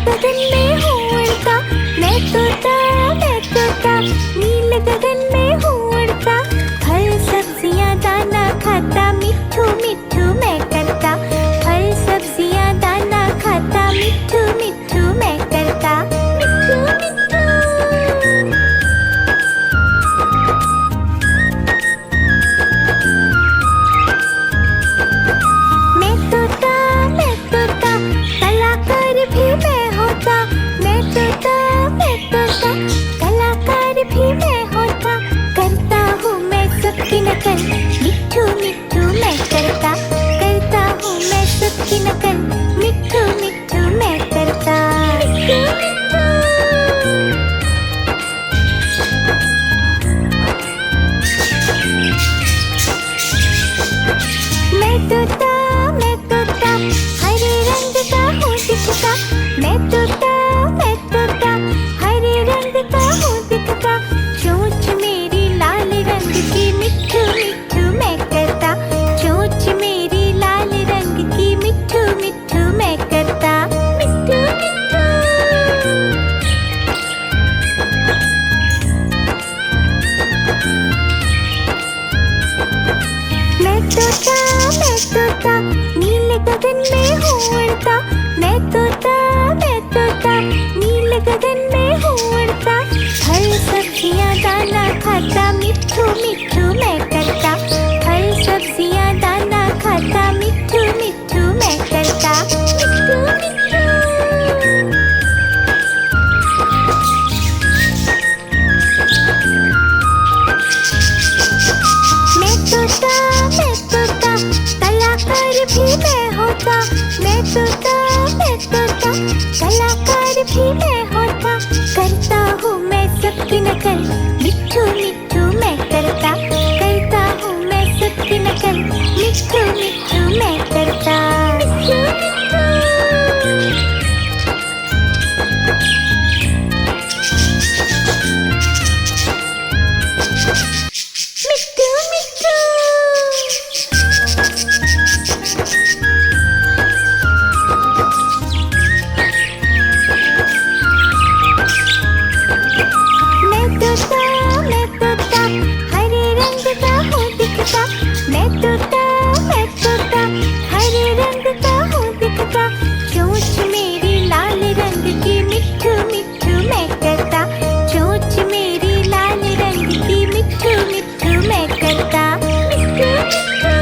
गगन में हूँ उड़ता, मैं तोता नील गगन में हूँ उड़ता। फल सब्जियाँ दाना खाता, मिट्ठू मिट्ठू मैं करता। फल सब्जियाँ दाना खाता, मिट्ठू मिट्ठू मैं करता। मिट्ठू मिट्ठू। मैं तोता कलाकार भी मैं होता। मैं तोता कलाकार भी मैं होता। करता हूँ मैं सबकी नकल, मिट्ठू मिट्ठू मैं करता। करता हूँ मैं सबकी नकल, मिट्ठू मिट्ठू मैं करता। मिट्ठू मिट्ठू। मैं तोता हरे रंग का हूँ दिखता। मैं तोता हरे रंग का हूँ दिखता। चोंच मेरी लाल रंग की, मिट्ठू मिट्ठू मैं करता। चोंच मेरी लाल रंग की, मिट्ठू मिट्ठू मैं करता। मिट्ठू मिट्ठू। मैं तोता नील गगन में हूँ उड़ता। मैं तोता नील गगन में हूँ उड़ता। फल सब्जियाँ दाना खाता, मिट्ठू मिट्ठू मैं करता। फल सब्जियाँ दाना खाता, मिट्ठू मिट्ठू मैं करता। मिट्ठू मिट्ठू। मैं तोता कलाकार भी मैं होता। मैं तोता कलाकार भी मैं होता। करता हूँ मैं सबकी नकल, मिट्ठू मिट्ठू मैं करता। करता हूँ मैं सबकी नकल, मिट्ठू मिट्ठू मैं करता। मिट्ठू मिट्ठू। मिट्ठू मिट्ठू। मैं तोता हरे रंग का हूँ दिखता। मैं तोता हरे रंग का हूँ दिखता। चोंच मेरी लाल रंग की, मिट्ठू मिट्ठू मैं करता। चोंच मेरी लाल रंग की, मिट्ठू मिट्ठू मैं करता। मिट्ठू मिट्ठू।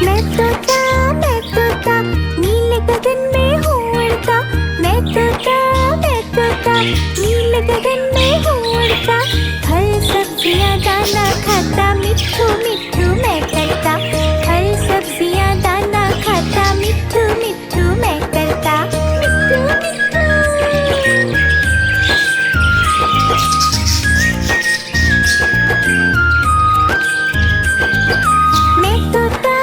मैं तोता नील गगन में हूँ उड़ता। मैं तोता नील गगन में हूँ उड़ता। फल सब्जियाँ दाना खाता, मिट्ठू मिट्ठू मैं करता। फल सब्जियाँ दाना खाता, मिट्ठू मिट्ठू मैं करता। मिट्ठू मिट्ठू। मैं तोता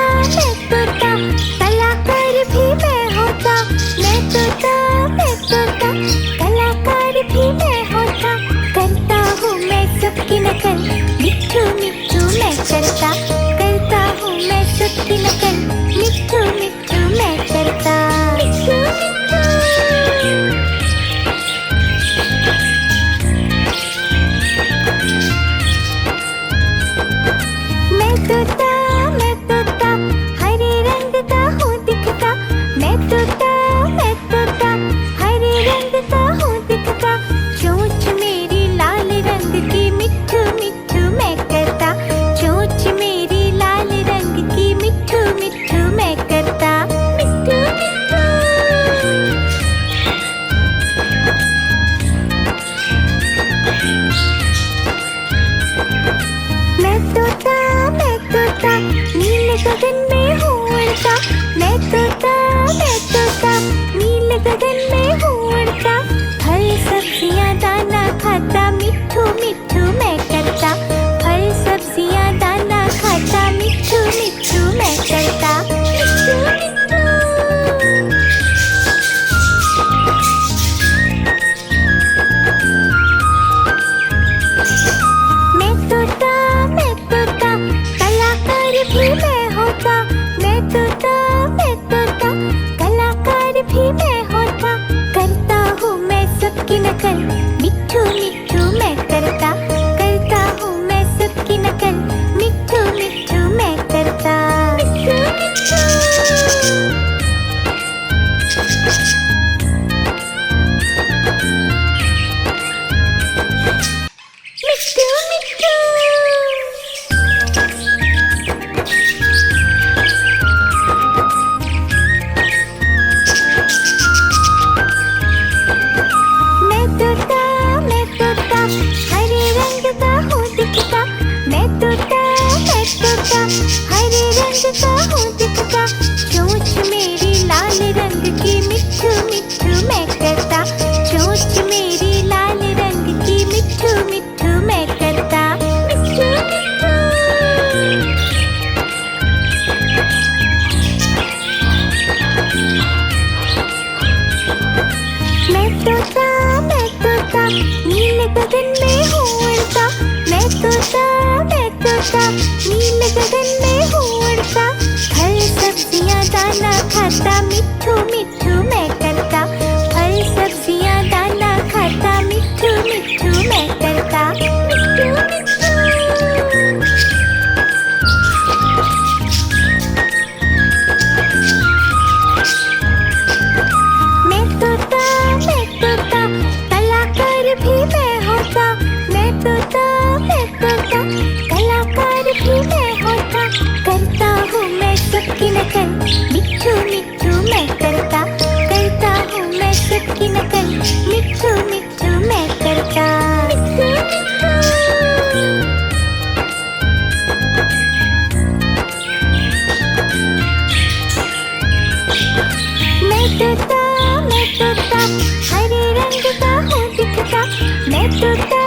कलाकार भी मैं होता। मैं तोता कलाकार भी मैं होता। करता हूँ मैं मैं तोता नील गगन में हूँ उड़ता, फल सब्जियाँ दाना खाता, मिट्ठू मिट्ठू मैं करता। फल सब्जियाँ दाना खाता, मिट्ठू मिट्ठू मैं करता। मिट्ठू मिट्ठू। मैं तोता कलाकार भी मैं होता। मैं तोता कलाकार भी मैं होता। करता हूँ मैं सबकी नकल, मिट्ठू मिट्ठू मैं करता। करता हूँ मैं सबकी नकल, मिट्ठू मिट्ठू मैं करता। मिट्ठू मिट्ठू। मैं तोता हरे रंग का हूँ दिखता। मैं तोता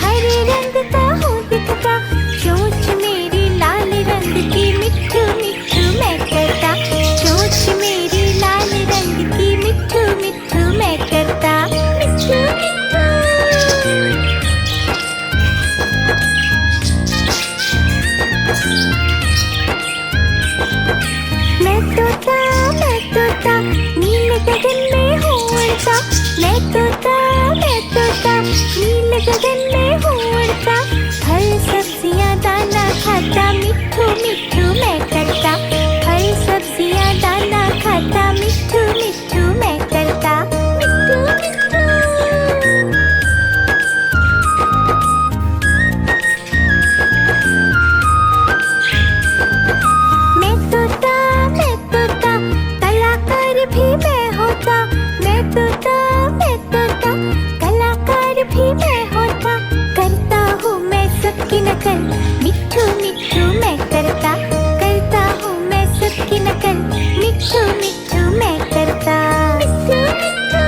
हरे रंग का हूँ दिखता। चोंच मेरी लाल रंग की, मिट्ठू मिट्ठू मैं करता। चोंच मेरी लाल रंग की, मिट्ठू मिट्ठू मैं करता। मिट्ठू मिट्ठू। मैं तोता नील गगन में हूँ उड़ता। मैं तोता नील गगन में हूँ उड़ता। फल सब्जियाँ दाना खाता, मिट्ठू मिट्ठू मैं करता। फल सब्जियाँ दाना खाता, मिट्ठू मिट्ठू मैं करता। मिट्ठू मिट्ठू। मैं तोता कलाकार भी मैं होता। मैं तोता कलाकार भी मैं होता। करता हूँ मैं सबकी नकल, मिट्ठू मिट्ठू मैं करता। करता हूँ मैं सबकी नकल, मिट्ठू मिट्ठू मैं करता। मिट्ठू मिट्ठू।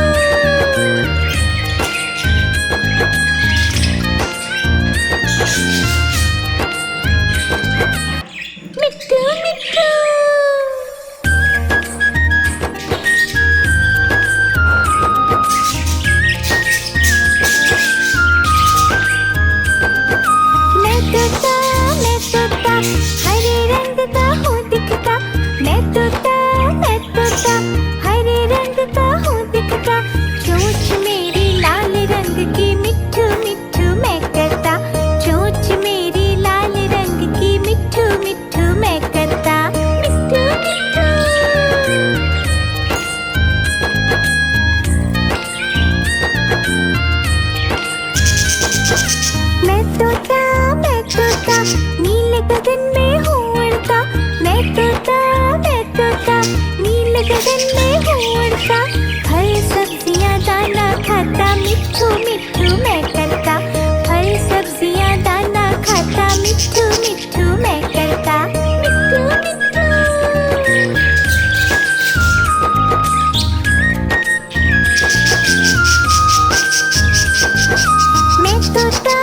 मिट्ठू मिट्ठू। मैं तोता हरे रंग का हूँ दिखता। मैं तोता हरे रंग का हूँ दिखता। चोंच मेरी लाल रंग की, मिट्ठू मिट्ठू मैं करता। चोंच मेरी लाल रंग की, मिट्ठू मिट्ठू मैं करता। मिट्ठू मिट्ठू। मैं तोता नील गगन में हूँ उड़ता। मैं तोता नील गगन में हूँ उड़ता। फल सब्जियाँ दाना खाता, मिट्ठू मिट्ठू मैं करता। फल सब्जियाँ दाना खाता, मिट्ठू मिट्ठू मैं करता। मिट्ठू मिट्ठू। मैं तोता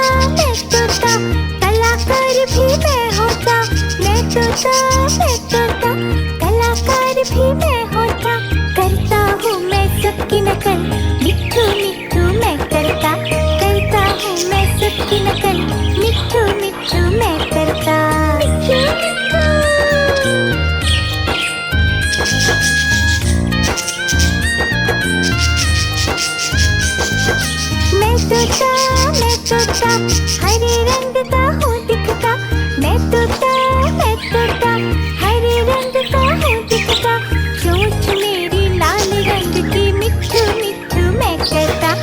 कलाकार भी मैं होता। मैं तोता कलाकार भी मैं होता। करता हूँ मैं सबकी नकल, मिट्ठू मिट्ठू मैं करता। करता हूँ मैं सबकी नकल, मिट्ठू मिट्ठू मैं करता। मिट्ठू मिट्ठू। मैं तोता हरे रंग का हूँ दिखता। मैं तोता हरे रंग का हूँ दिखता। चोंच मेरी लाल रंग की, मिट्ठू मिट्ठू मैं करता।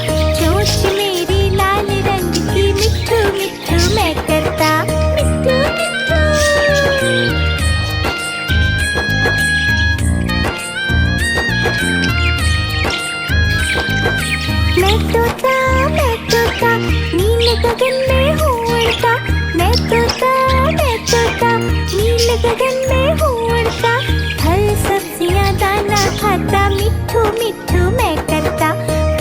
चोंच मेरी लाल रंग की, मिट्ठू मिट्ठू मैं करता। मिट्ठू मिट्ठू। मैं तोता नील गगन में हूँ उड़ता। मैं तोता नील गगन में हूँ उड़ता। फल सब्जियाँ दाना खाता, मिट्ठू मिट्ठू मैं करता।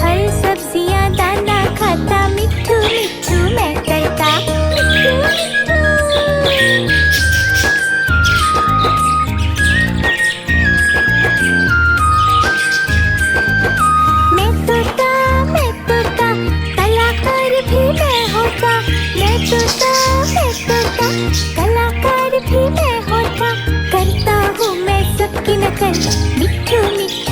फल सब्जियाँ दाना खाता, मिट्ठू मिट्ठू मैं करता। मिट्ठू मिट्ठू। मैं तोता कलाकार भी मैं होता। तोता, कलाकार भी मैं होता, करता हूँ मैं सबकी नकल, मिट्ठू मिट्ठू